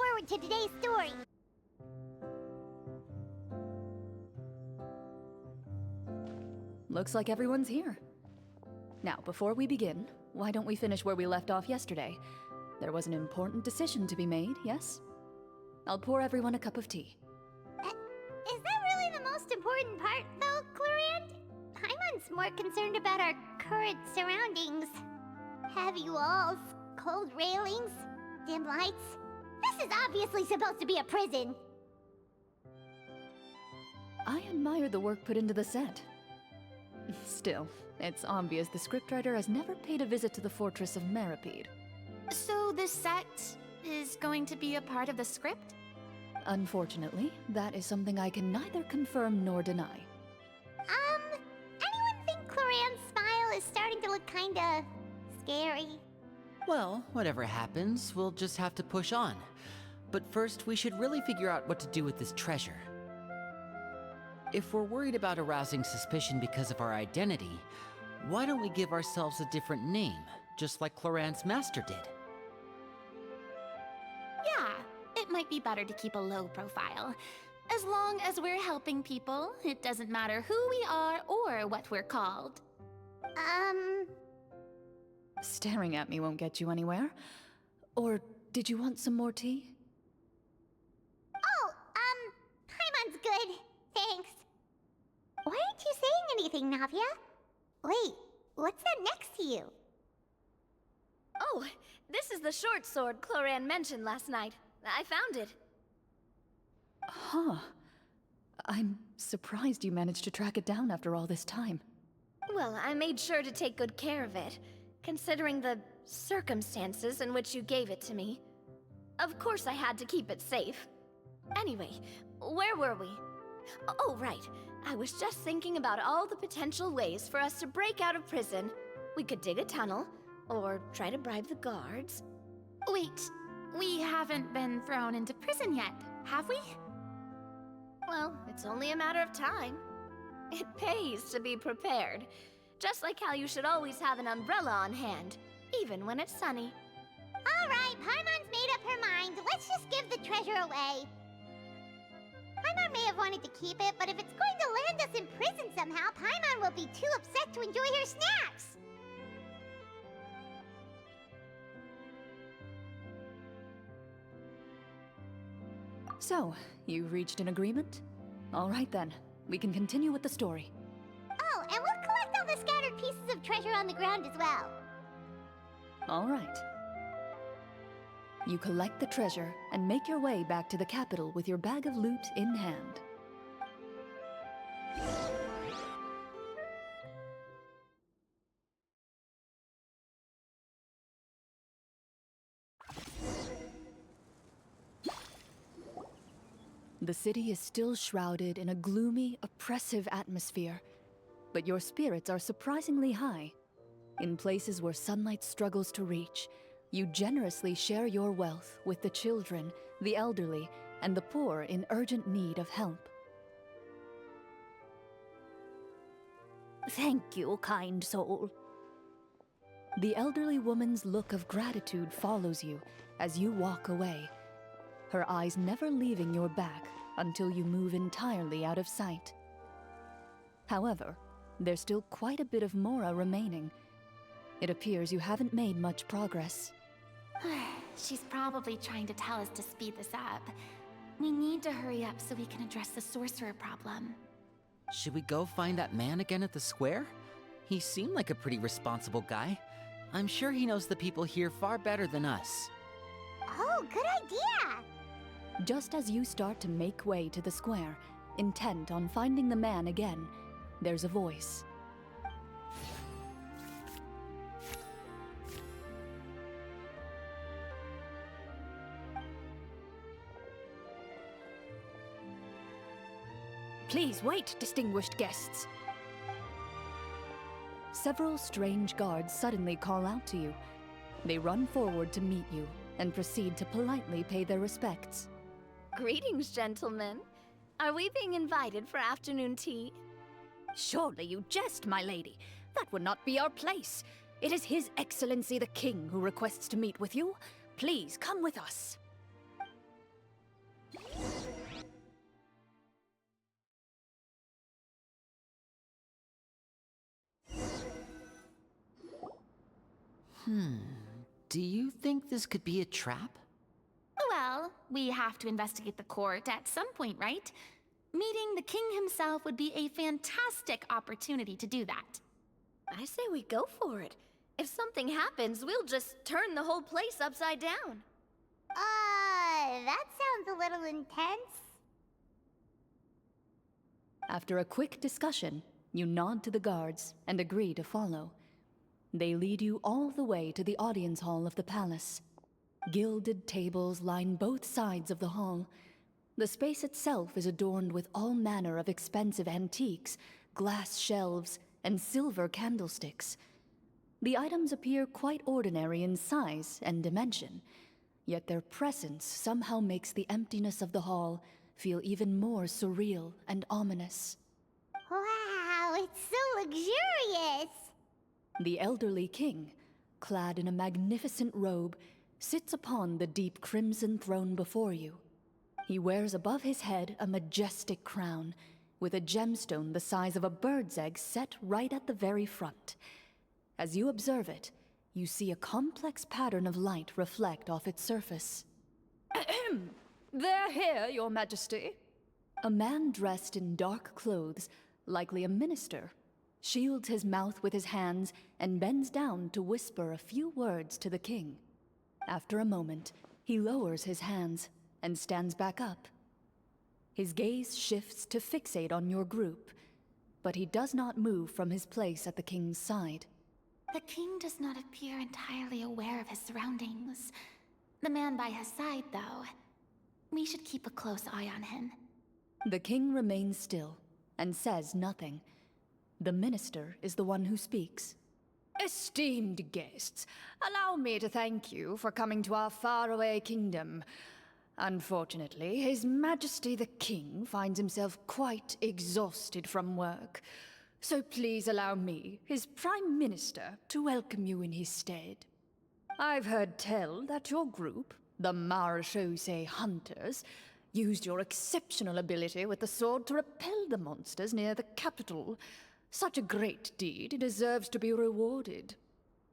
forward to today's story. Looks like everyone's here. Now, before we begin, why don't we finish where we left off yesterday? There was an important decision to be made, yes? I'll pour everyone a cup of tea. Is that really the most important part, though, Clorinde? Paimon's more concerned about our current surroundings. Heavy walls, cold railings, dim lights. This is obviously supposed to be a prison. I admire the work put into the set. Still, it's obvious the scriptwriter has never paid a visit to the fortress of Meripede. So the set is going to be a part of the script? Unfortunately, that is something I can neither confirm nor deny. Anyone think Clorinde's smile is starting to look kinda scary? Well, whatever happens, we'll just have to push on. But first, we should really figure out what to do with this treasure. If we're worried about arousing suspicion because of our identity, why don't we give ourselves a different name, just like Clorinde's master did? Yeah, it might be better to keep a low profile. As long as we're helping people, it doesn't matter who we are or what we're called. Staring at me won't get you anywhere. Or did you want some more tea? Oh, Paimon's good. Thanks. Why aren't you saying anything, Navia? Wait, what's that next to you? Oh, this is the short sword Clorinde mentioned last night. I found it. Huh. I'm surprised you managed to track it down after all this time. Well, I made sure to take good care of it, considering the circumstances in which you gave it to me. Of course I had to keep it safe. Anyway, where were we? Oh, right. I was just thinking about all the potential ways for us to break out of prison. We could dig a tunnel, or try to bribe the guards. Wait, we haven't been thrown into prison yet, have we? Well, it's only a matter of time. It pays to be prepared. Just like how you should always have an umbrella on hand, even when it's sunny. Alright, Paimon's made up her mind. Let's just give the treasure away. Paimon may have wanted to keep it, but if it's going to land us in prison somehow, Paimon will be too upset to enjoy her snacks. So, you've reached an agreement? All right then, we can continue with the story. Oh, and we'll collect all the scattered pieces of treasure on the ground as well. All right. You collect the treasure and make your way back to the capital with your bag of loot in hand. The city is still shrouded in a gloomy, oppressive atmosphere, but your spirits are surprisingly high. In places where sunlight struggles to reach, you generously share your wealth with the children, the elderly, and the poor in urgent need of help. Thank you, kind soul. The elderly woman's look of gratitude follows you as you walk away, her eyes never leaving your back until you move entirely out of sight. However, there's still quite a bit of Mora remaining. It appears you haven't made much progress. She's probably trying to tell us to speed this up. We need to hurry up so we can address the sorcerer problem. Should we go find that man again at the square? He seemed like a pretty responsible guy. I'm sure he knows the people here far better than us. Oh, good idea! Just as you start to make way to the square, intent on finding the man again, there's a voice. Please wait, distinguished guests. Several strange guards suddenly call out to you. They run forward to meet you and proceed to politely pay their respects. Greetings, gentlemen. Are we being invited for afternoon tea? Surely you jest, my lady. That would not be our place. It is His Excellency the King who requests to meet with you. Please come with us. Do you think this could be a trap? Well, we have to investigate the court at some point, right? Meeting the king himself would be a fantastic opportunity to do that. I say we go for it. If something happens, we'll just turn the whole place upside down. That sounds a little intense. After a quick discussion, you nod to the guards and agree to follow. They lead you all the way to the audience hall of the palace. Gilded tables line both sides of the hall. The space itself is adorned with all manner of expensive antiques, glass shelves, and silver candlesticks. The items appear quite ordinary in size and dimension, yet their presence somehow makes the emptiness of the hall feel even more surreal and ominous. Wow, it's so luxurious! The elderly king, clad in a magnificent robe, sits upon the deep crimson throne before you. He wears above his head a majestic crown, with a gemstone the size of a bird's egg set right at the very front. As you observe it, you see a complex pattern of light reflect off its surface. They're here, Your Majesty. A man dressed in dark clothes, likely a minister, shields his mouth with his hands and bends down to whisper a few words to the king. After a moment, he lowers his hands and stands back up. His gaze shifts to fixate on your group, but he does not move from his place at the king's side. The king does not appear entirely aware of his surroundings. The man by his side, though. We should keep a close eye on him. The king remains still and says nothing. The minister is the one who speaks. Esteemed guests, allow me to thank you for coming to our faraway kingdom. Unfortunately, His Majesty the King finds himself quite exhausted from work. So please allow me, his Prime Minister, to welcome you in his stead. I've heard tell that your group, the Marechaussee Hunters, used your exceptional ability with the sword to repel the monsters near the capital. Such a great deed deserves to be rewarded.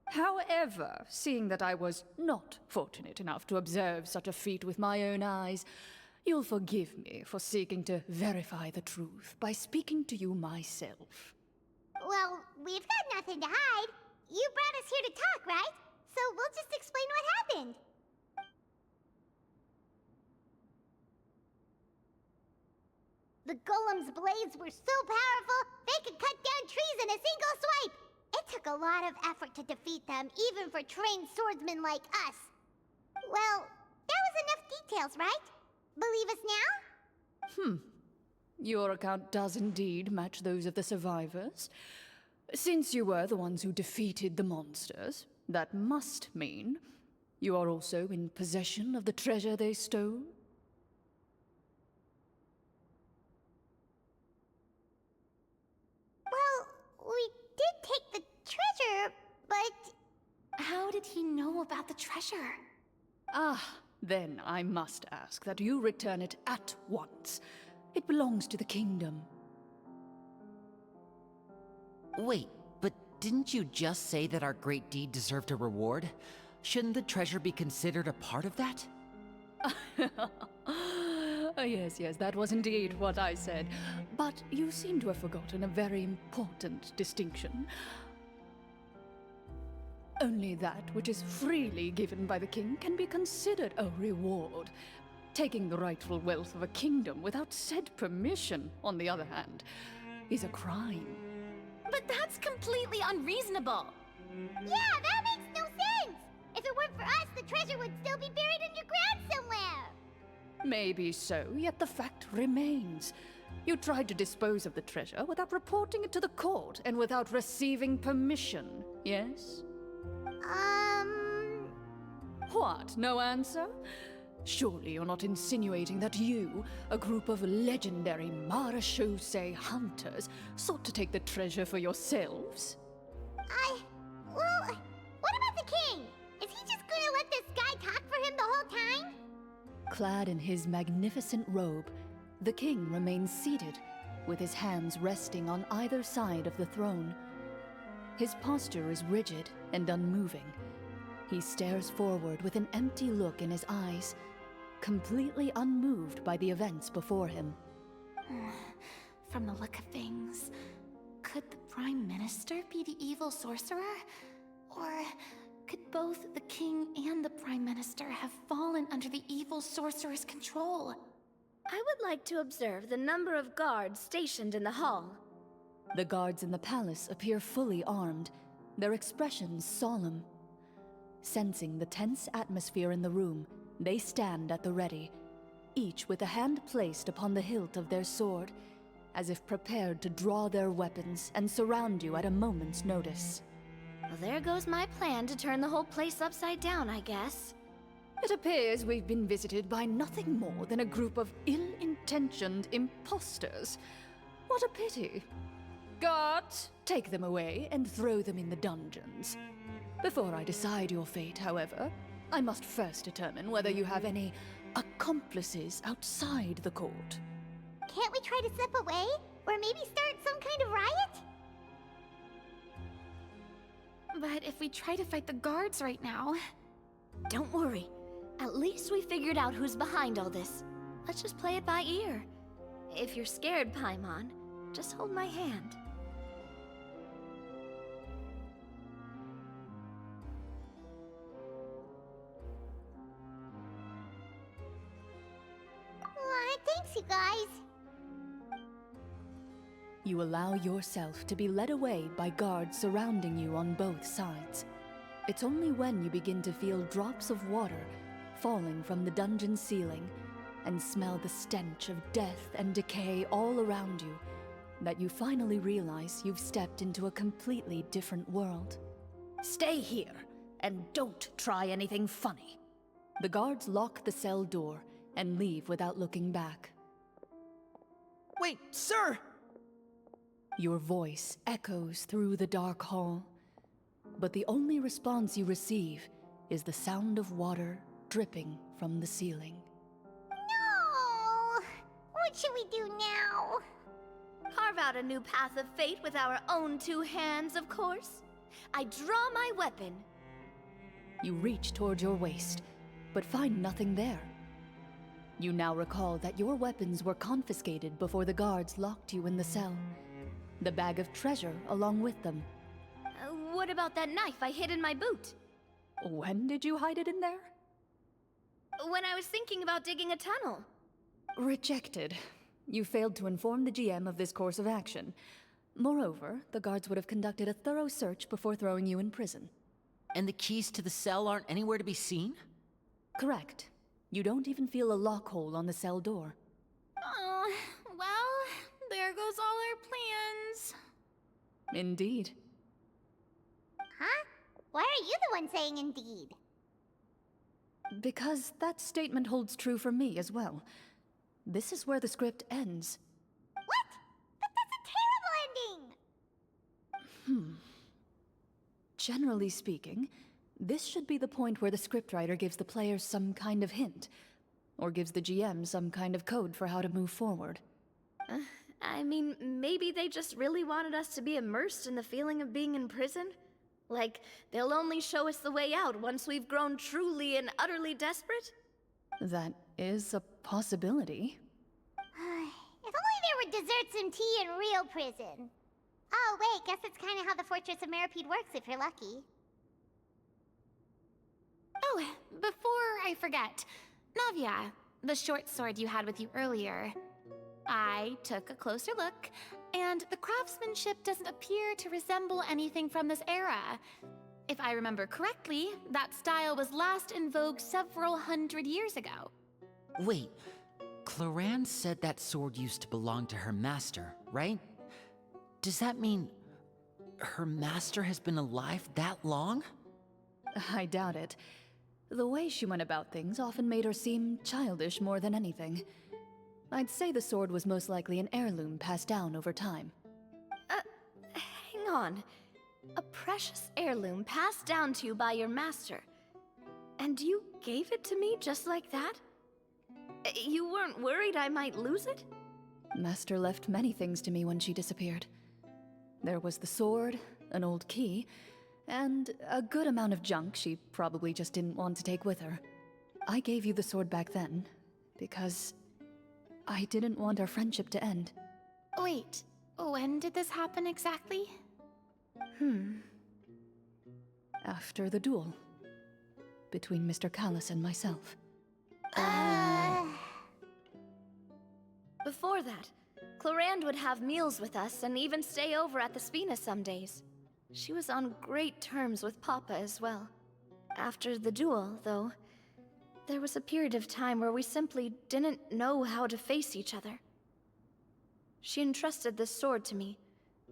However, seeing that I was not fortunate enough to observe such a feat with my own eyes, you'll forgive me for seeking to verify the truth by speaking to you myself. Well, we've got nothing to hide. You brought us here to talk, right? So we'll just explain what happened. The golem's blades were so powerful, they could cut down trees in a single swipe. It took a lot of effort to defeat them, even for trained swordsmen like us. Well, that was enough details, right? Believe us now? Your account does indeed match those of the survivors. Since you were the ones who defeated the monsters, that must mean you are also in possession of the treasure they stole? Well, we did take the treasure, but... How did he know about the treasure? Then I must ask that you return it at once. It belongs to the kingdom. Wait, but didn't you just say that our great deed deserved a reward? Shouldn't the treasure be considered a part of that? Yes, that was indeed what I said. But you seem to have forgotten a very important distinction. Only that which is freely given by the king can be considered a reward. Taking the rightful wealth of a kingdom without said permission, on the other hand, is a crime. But that's completely unreasonable. Yeah, that makes no sense! If it weren't for us, the treasure would still be buried underground somewhere! Maybe so, yet the fact remains. You tried to dispose of the treasure without reporting it to the court and without receiving permission, yes? What, no answer? Surely you're not insinuating that you, a group of legendary Marechaussee hunters, sought to take the treasure for yourselves? Well, what about the king? Is he just gonna let this guy talk for him the whole time? Clad in his magnificent robe, the king remains seated, with his hands resting on either side of the throne. His posture is rigid and unmoving, He stares forward with an empty look in his eyes, completely unmoved by the events before him. From the look of things, could the Prime Minister be the evil sorcerer? Or could both the King and the Prime Minister have fallen under the evil sorcerer's control? I would like to observe the number of guards stationed in the hall. The guards in the palace appear fully armed, their expressions solemn. Sensing the tense atmosphere in the room, they stand at the ready, each with a hand placed upon the hilt of their sword, as if prepared to draw their weapons and surround you at a moment's notice. Well, there goes my plan to turn the whole place upside down, I guess. It appears we've been visited by nothing more than a group of ill-intentioned imposters. What a pity. Guards, take them away and throw them in the dungeons. Before I decide your fate, however, I must first determine whether you have any accomplices outside the court. Can't we try to slip away? Or maybe start some kind of riot? But if we try to fight the guards right now... Don't worry. At least we figured out who's behind all this. Let's just play it by ear. If you're scared, Paimon, just hold my hand. Thanks, you guys. You allow yourself to be led away by guards surrounding you on both sides. It's only when you begin to feel drops of water falling from the dungeon ceiling and smell the stench of death and decay all around you that you finally realize you've stepped into a completely different world. Stay here, and don't try anything funny. The guards lock the cell door and leave without looking back. Wait, sir! Your voice echoes through the dark hall, but the only response you receive is the sound of water dripping from the ceiling. No! What should we do now? Carve out a new path of fate with our own two hands, of course. I draw my weapon. You reach toward your waist, but find nothing there. You now recall that your weapons were confiscated before the guards locked you in the cell. The bag of treasure along with them. What about that knife I hid in my boot? When did you hide it in there? When I was thinking about digging a tunnel. Rejected. You failed to inform the GM of this course of action. Moreover, the guards would have conducted a thorough search before throwing you in prison. And the keys to the cell aren't anywhere to be seen? Correct. You don't even feel a lock hole on the cell door. Oh, well, there goes all our plans. Indeed. Huh? Why are you the one saying indeed? Because that statement holds true for me as well. This is where the script ends. What? But that's a terrible ending! Generally speaking, this should be the point where the scriptwriter gives the players some kind of hint, or gives the GM some kind of code for how to move forward. I mean, maybe they just really wanted us to be immersed in the feeling of being in prison? Like, they'll only show us the way out once we've grown truly and utterly desperate? That is a possibility. If only there were desserts and tea in real prison. Oh, wait, guess it's kind of how the Fortress of Meripede works if you're lucky. Oh, before I forget, Navia, the short sword you had with you earlier. I took a closer look, and the craftsmanship doesn't appear to resemble anything from this era. If I remember correctly, that style was last in vogue several hundred years ago. Wait, Clorinde said that sword used to belong to her master, right? Does that mean her master has been alive that long? I doubt it. The way she went about things often made her seem childish more than anything. I'd say the sword was most likely an heirloom passed down over time. Hang on. A precious heirloom passed down to you by your master. And you gave it to me just like that? You weren't worried I might lose it? Master left many things to me when she disappeared. There was the sword, an old key, And a good amount of junk she probably just didn't want to take with her. I gave you the sword back then, because I didn't want our friendship to end. Wait, when did this happen exactly? After the duel. Between Mr. Callis and myself. Before that, Clorinde would have meals with us and even stay over at the Spina some days. She was on great terms with Papa as well. After the duel, though, there was a period of time where we simply didn't know how to face each other. She entrusted this sword to me,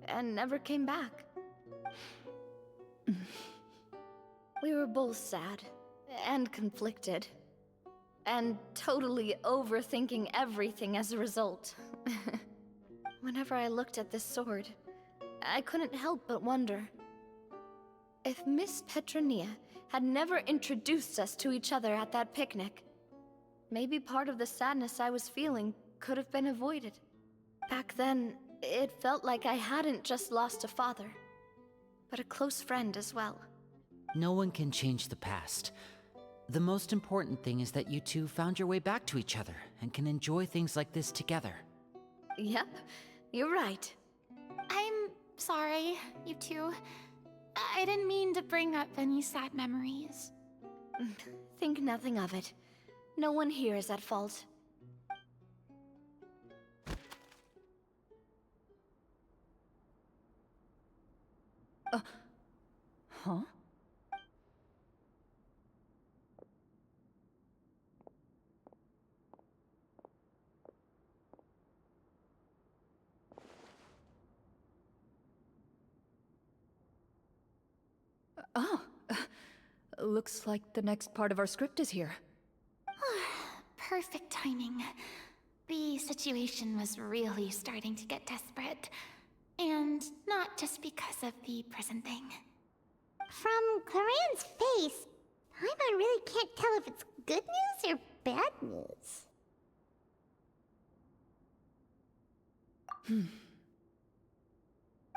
and never came back. We were both sad, and conflicted, and totally overthinking everything as a result. Whenever I looked at this sword, I couldn't help but wonder if Miss Petronia had never introduced us to each other at that picnic. Maybe part of the sadness I was feeling could have been avoided. Back then, it felt like I hadn't just lost a father, but a close friend as well. No one can change the past. The most important thing is that you two found your way back to each other and can enjoy things like this together. Yep, you're right. I'm sorry, you two. I didn't mean to bring up any sad memories. Think nothing of it. No one here is at fault. Huh? Oh, looks like the next part of our script is here. Perfect timing. The situation was really starting to get desperate. And not just because of the prison thing. From Clorinde's face, Paimon really can't tell if it's good news or bad news.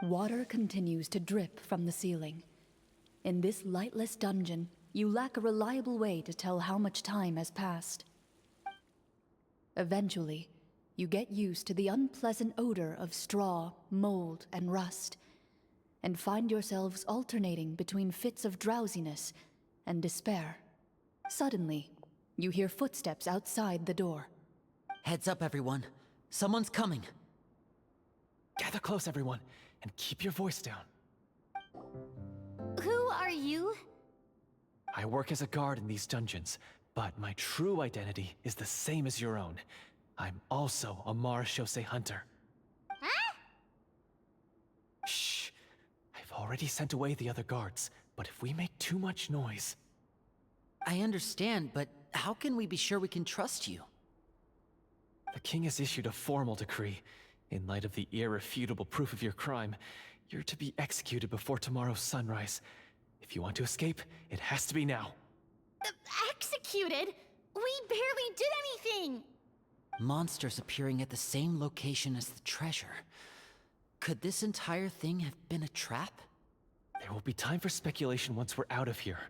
Water continues to drip from the ceiling. In this lightless dungeon, you lack a reliable way to tell how much time has passed. Eventually, you get used to the unpleasant odor of straw, mold, and rust, and find yourselves alternating between fits of drowsiness and despair. Suddenly, you hear footsteps outside the door. Heads up, everyone. Someone's coming. Gather close, everyone, and keep your voice down. Who are you? I work as a guard in these dungeons, but my true identity is the same as your own. I'm also a Marechaussee hunter. Huh? Shh. I've already sent away the other guards, but if we make too much noise... I understand, but how can we be sure we can trust you? The king has issued a formal decree. In light of the irrefutable proof of your crime, you're to be executed before tomorrow's sunrise. If you want to escape, it has to be now. Executed? We barely did anything! Monsters appearing at the same location as the treasure. Could this entire thing have been a trap? There will be time for speculation once we're out of here.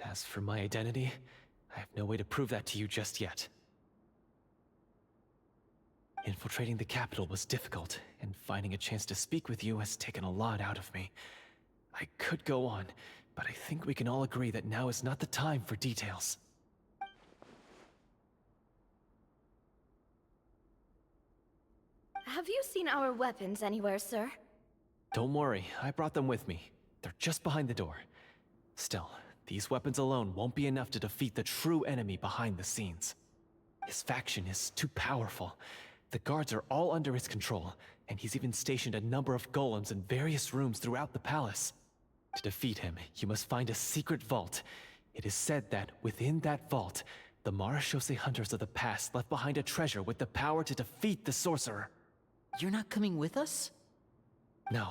As for my identity, I have no way to prove that to you just yet. Infiltrating the capital was difficult, and finding a chance to speak with you has taken a lot out of me. I could go on, but I think we can all agree that now is not the time for details. Have you seen our weapons anywhere, sir? Don't worry, I brought them with me. They're just behind the door. Still, these weapons alone won't be enough to defeat the true enemy behind the scenes. His faction is too powerful. The guards are all under his control, and he's even stationed a number of golems in various rooms throughout the palace. To defeat him, you must find a secret vault. It is said that within that vault, the Marechaussee hunters of the past left behind a treasure with the power to defeat the sorcerer. You're not coming with us? No,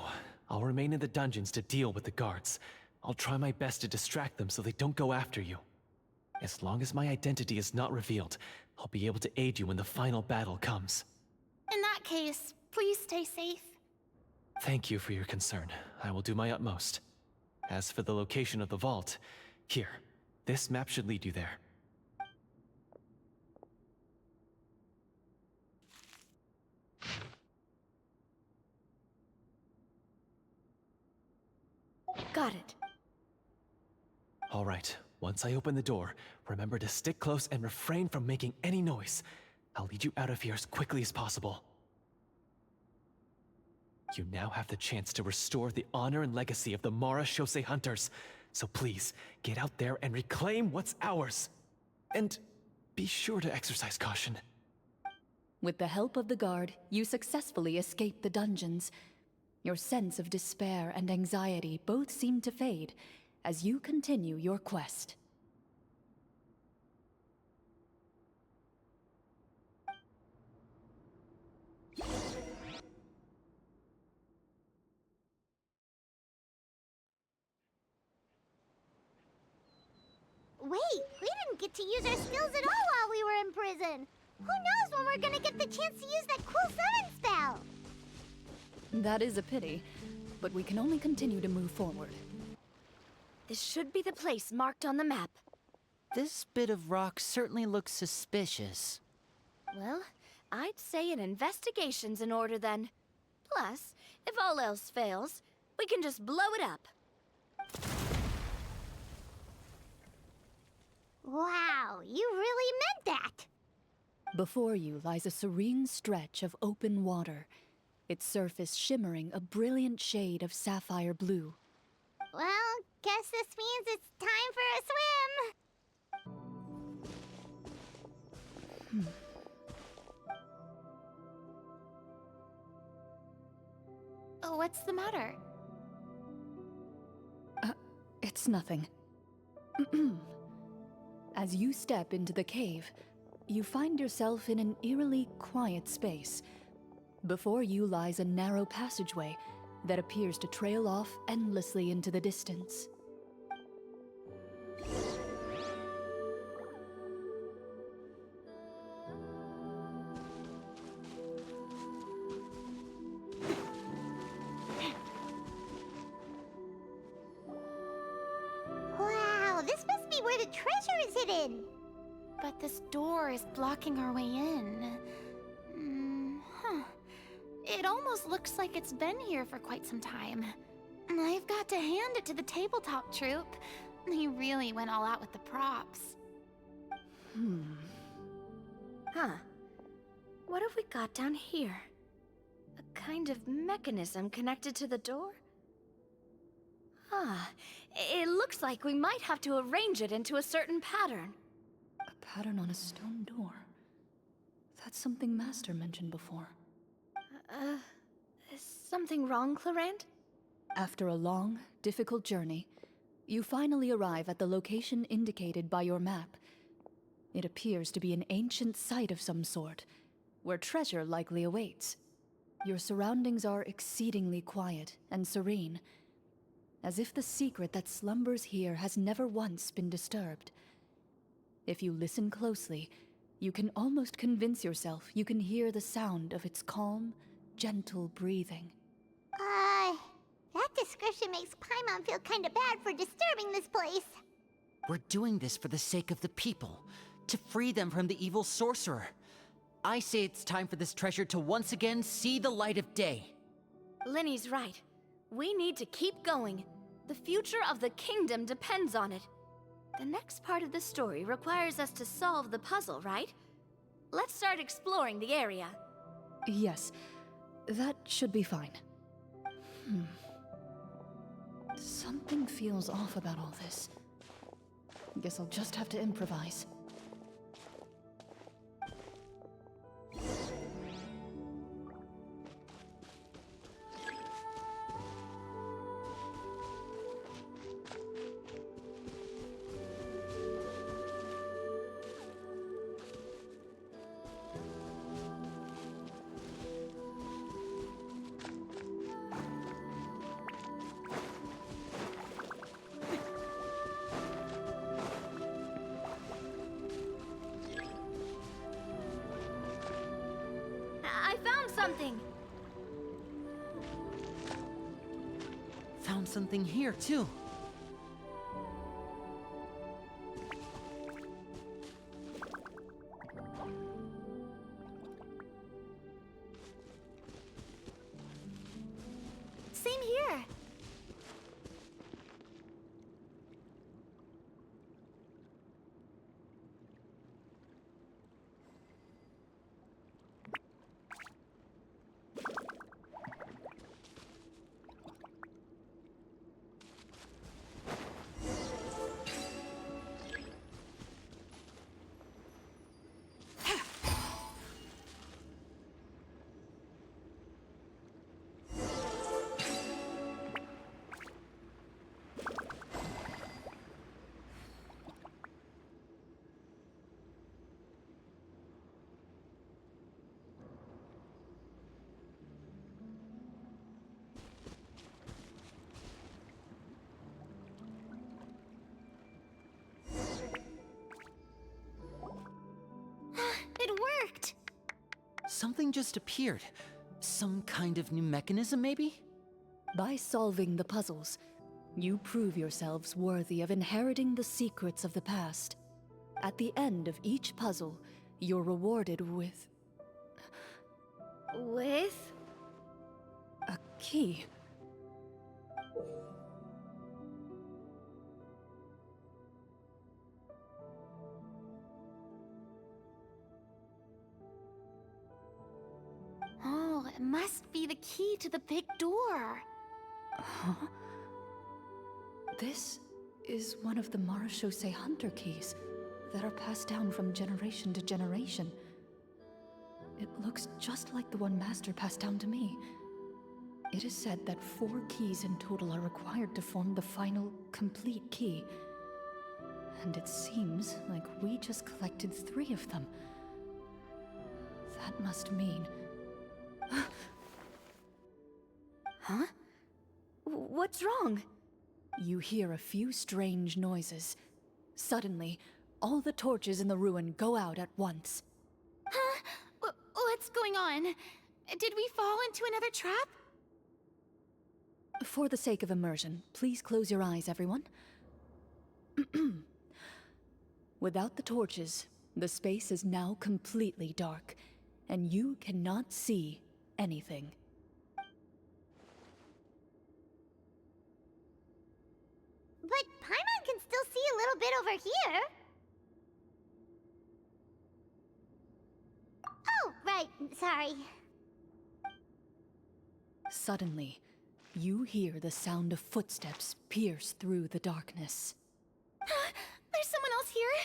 I'll remain in the dungeons to deal with the guards. I'll try my best to distract them so they don't go after you. As long as my identity is not revealed, I'll be able to aid you when the final battle comes. In that case, please stay safe. Thank you for your concern. I will do my utmost. As for the location of the vault, here, this map should lead you there. Got it. All right, once I open the door, remember to stick close and refrain from making any noise. I'll lead you out of here as quickly as possible. You now have the chance to restore the honor and legacy of the Mara Shosei Hunters. So please, get out there and reclaim what's ours. And be sure to exercise caution. With the help of the guard, you successfully escape the dungeons. Your sense of despair and anxiety both seem to fade as you continue your quest. Wait, we didn't get to use our skills at all while we were in prison. Who knows when we're gonna get the chance to use that cool summon spell? That is a pity, but we can only continue to move forward. This should be the place marked on the map. This bit of rock certainly looks suspicious. Well, I'd say an investigation's in order then. Plus, if all else fails, we can just blow it up. Wow, you really meant that! Before you lies a serene stretch of open water, its surface shimmering a brilliant shade of sapphire blue. Well, guess this means it's time for a swim. Oh, what's the matter? It's nothing. As you step into the cave, you find yourself in an eerily quiet space. Before you lies a narrow passageway that appears to trail off endlessly into the distance. Wow, this must be where the treasure is hidden! But this door is blocking our way in. It almost looks like it's been here for quite some time. I've got to hand it to the tabletop troupe. They really went all out with the props. Huh. What have we got down here? A kind of mechanism connected to the door? Ah, it looks like we might have to arrange it into a certain pattern. A pattern on a stone door. That's something Master mentioned before. Is something wrong, Clorinde? After a long, difficult journey, you finally arrive at the location indicated by your map. It appears to be an ancient site of some sort, where treasure likely awaits. Your surroundings are exceedingly quiet and serene, as if the secret that slumbers here has never once been disturbed. If you listen closely, you can almost convince yourself you can hear the sound of its calm, gentle breathing. That description makes Paimon feel kinda bad for disturbing this place. We're doing this for the sake of the people, to free them from the evil sorcerer. I say it's time for this treasure to once again see the light of day. Linny's right. We need to keep going. The future of the kingdom depends on it. The next part of the story requires us to solve the puzzle, right? Let's start exploring the area. Yes, that should be fine. Something feels off about all this. Guess I'll just have to improvise. I found something! Found something here, too. Same here. It worked! Something just appeared. Some kind of new mechanism, maybe? By solving the puzzles, you prove yourselves worthy of inheriting the secrets of the past. At the end of each puzzle, you're rewarded with With? a key. Oh, it must be the key to the big door. Huh? This is one of the Marechaussee Hunter keys that are passed down from generation to generation. It looks just like the one Master passed down to me. It is said that 4 keys in total are required to form the final, complete key. And it seems like we just collected 3 of them. That must mean... Huh? What's wrong? You hear a few strange noises. Suddenly, all the torches in the ruin go out at once. Huh? What's going on? Did we fall into another trap? For the sake of immersion, please close your eyes, everyone. Without the torches, the space is now completely dark, and you cannot see anything. But Paimon can still see a little bit over here. Oh, right, sorry. Suddenly, you hear the sound of footsteps pierce through the darkness. There's someone else here?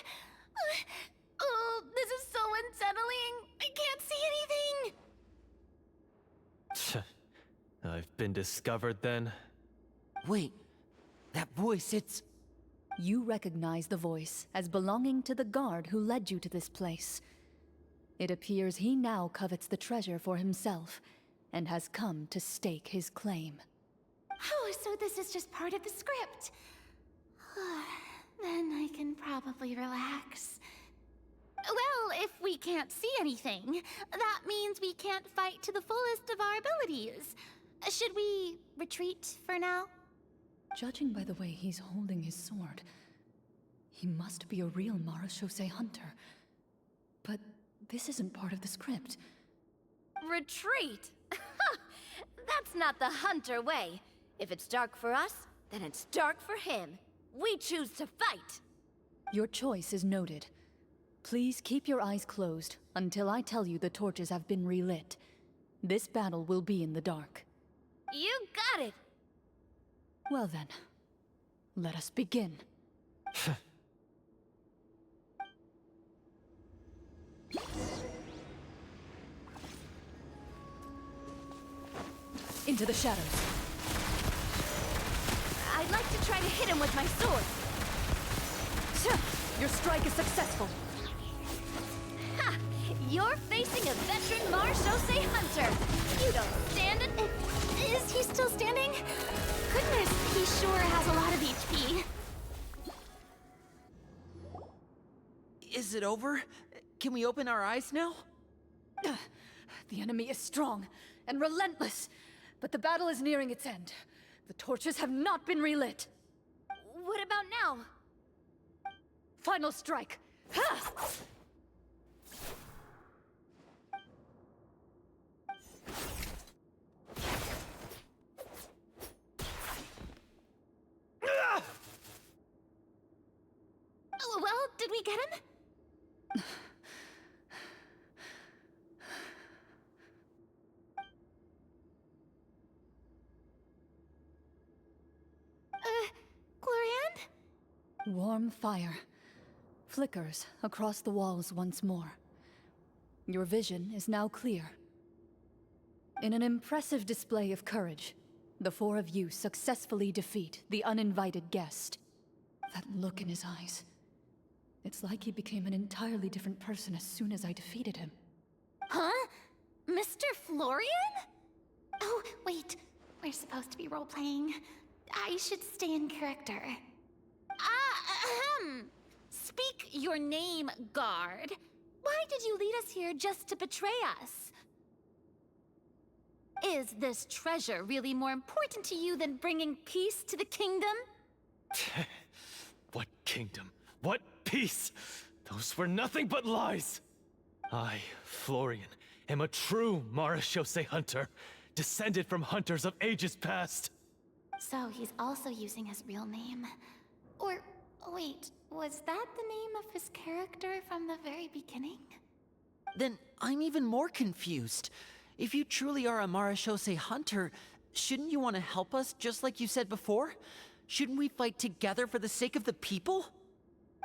Oh, this is so unsettling. I can't see anything. I've been discovered then? Wait, that voice, it's... You recognize the voice as belonging to the guard who led you to this place. It appears he now covets the treasure for himself, and has come to stake his claim. Oh, so this is just part of the script. Then I can probably relax. Well, if we can't see anything, that means we can't fight to the fullest of our abilities. Should we retreat for now? Judging by the way he's holding his sword, he must be a real Marechaussee hunter. But this isn't part of the script. Retreat? That's not the hunter way. If it's dark for us, then it's dark for him. We choose to fight. Your choice is noted. Please keep your eyes closed until I tell you the torches have been relit. This battle will be in the dark. You got it. Well then, let us begin. Into the shadows. I'd like to try to hit him with my sword. Your strike is successful. Ha! You're facing a veteran Marechaussee hunter. You don't stand it. Is he still standing? Goodness, he sure has a lot of HP. Is it over? Can we open our eyes now? The enemy is strong and relentless, but the battle is nearing its end. The torches have not been relit. What about now? Final strike. Ha! Well, did we get him? Clorinde? Warm fire flickers across the walls once more. Your vision is now clear. In an impressive display of courage, the four of you successfully defeat the uninvited guest. That look in his eyes. It's like he became an entirely different person as soon as I defeated him. Huh? Mr. Florian? Oh, wait. We're supposed to be role-playing. I should stay in character. Speak your name, guard. Why did you lead us here just to betray us? Is this treasure really more important to you than bringing peace to the kingdom? What kingdom? What peace? Those were nothing but lies! I, Florian, am a true Marechaussee hunter, descended from hunters of ages past. So he's also using his real name. Or, wait, was that the name of his character from the very beginning? Then I'm even more confused. If you truly are a Marechaussee hunter, shouldn't you want to help us just like you said before? Shouldn't we fight together for the sake of the people?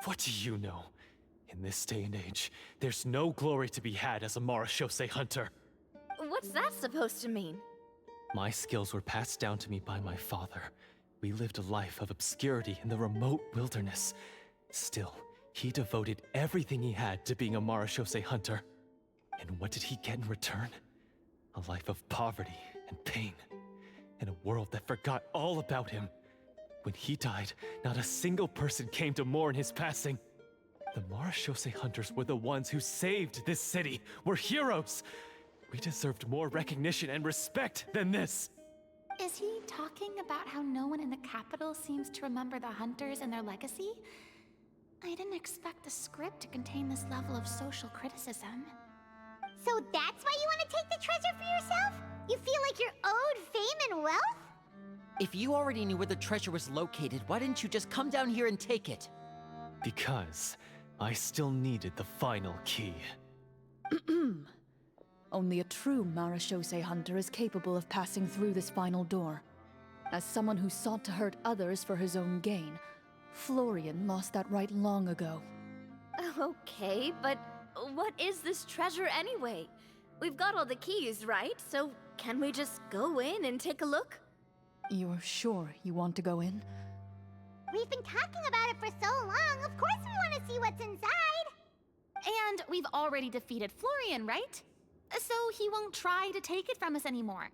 What do you know? In this day and age, there's no glory to be had as a Marechaussee hunter. What's that supposed to mean? My skills were passed down to me by my father. We lived a life of obscurity in the remote wilderness. Still, he devoted everything he had to being a Marechaussee hunter. And what did he get in return? A life of poverty and pain. In a world that forgot all about him. When he died, not a single person came to mourn his passing. The Marechaussee hunters were the ones who saved this city, were heroes. We deserved more recognition and respect than this. Is he talking about how no one in the capital seems to remember the hunters and their legacy? I didn't expect the script to contain this level of social criticism. So that's why you want to take the treasure for yourself? You feel like you're owed fame and wealth? If you already knew where the treasure was located, why didn't you just come down here and take it? Because I still needed the final key. Only a true Marechaussee hunter is capable of passing through this final door. As someone who sought to hurt others for his own gain, Florian lost that right long ago. Okay, but what is this treasure anyway? We've got all the keys, right? So can we just go in and take a look? You're sure you want to go in? We've been talking about it for so long. Of course we want to see what's inside. And we've already defeated Florian, right? So he won't try to take it from us anymore.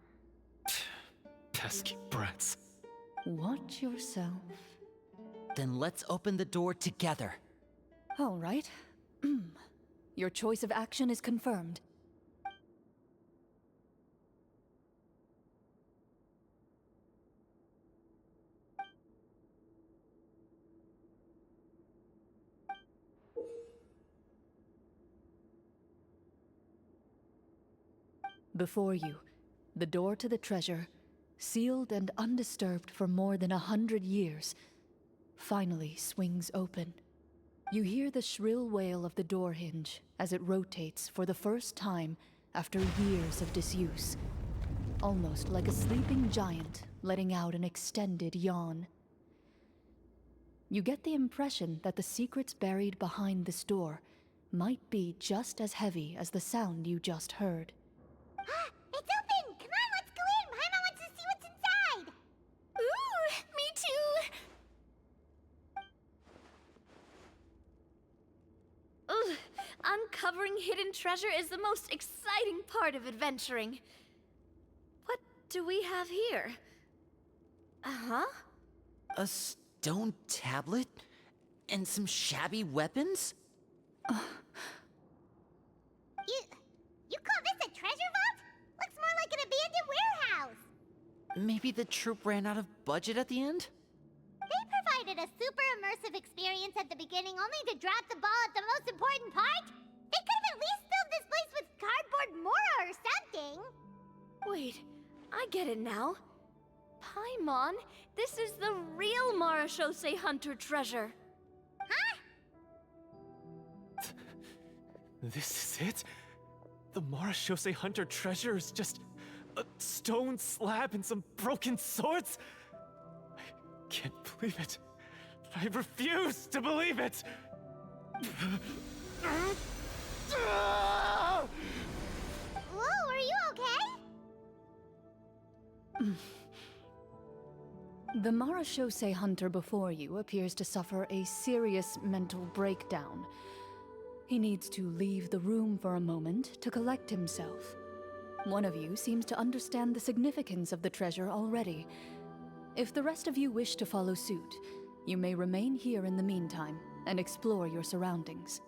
Pesky brats. Watch yourself. Then let's open the door together. All right. Your choice of action is confirmed. Before you, the door to the treasure, sealed and undisturbed for more than 100 years, finally swings open. You hear the shrill wail of the door hinge as it rotates for the first time after years of disuse, almost like a sleeping giant letting out an extended yawn. You get the impression that the secrets buried behind this door might be just as heavy as the sound you just heard. It's open! Come on, let's go in! Paimon wants to see what's inside! Ooh, me too! Ugh, uncovering hidden treasure is the most exciting part of adventuring. What do we have here? Uh-huh. A stone tablet? And some shabby weapons? You call this a treasure vault? Looks more like an abandoned warehouse. Maybe the troop ran out of budget at the end? They provided a super immersive experience at the beginning only to drop the ball at the most important part. They could have at least filled this place with cardboard mora or something. Wait, I get it now. Paimon, this is the real Marechaussee hunter treasure. Huh? This is it? The Marashose Hunter treasure is just a stone slab and some broken swords? I can't believe it. I refuse to believe it! Whoa, are you okay? The Marashose hunter before you appears to suffer a serious mental breakdown. He needs to leave the room for a moment to collect himself. One of you seems to understand the significance of the treasure already. If the rest of you wish to follow suit, you may remain here in the meantime and explore your surroundings.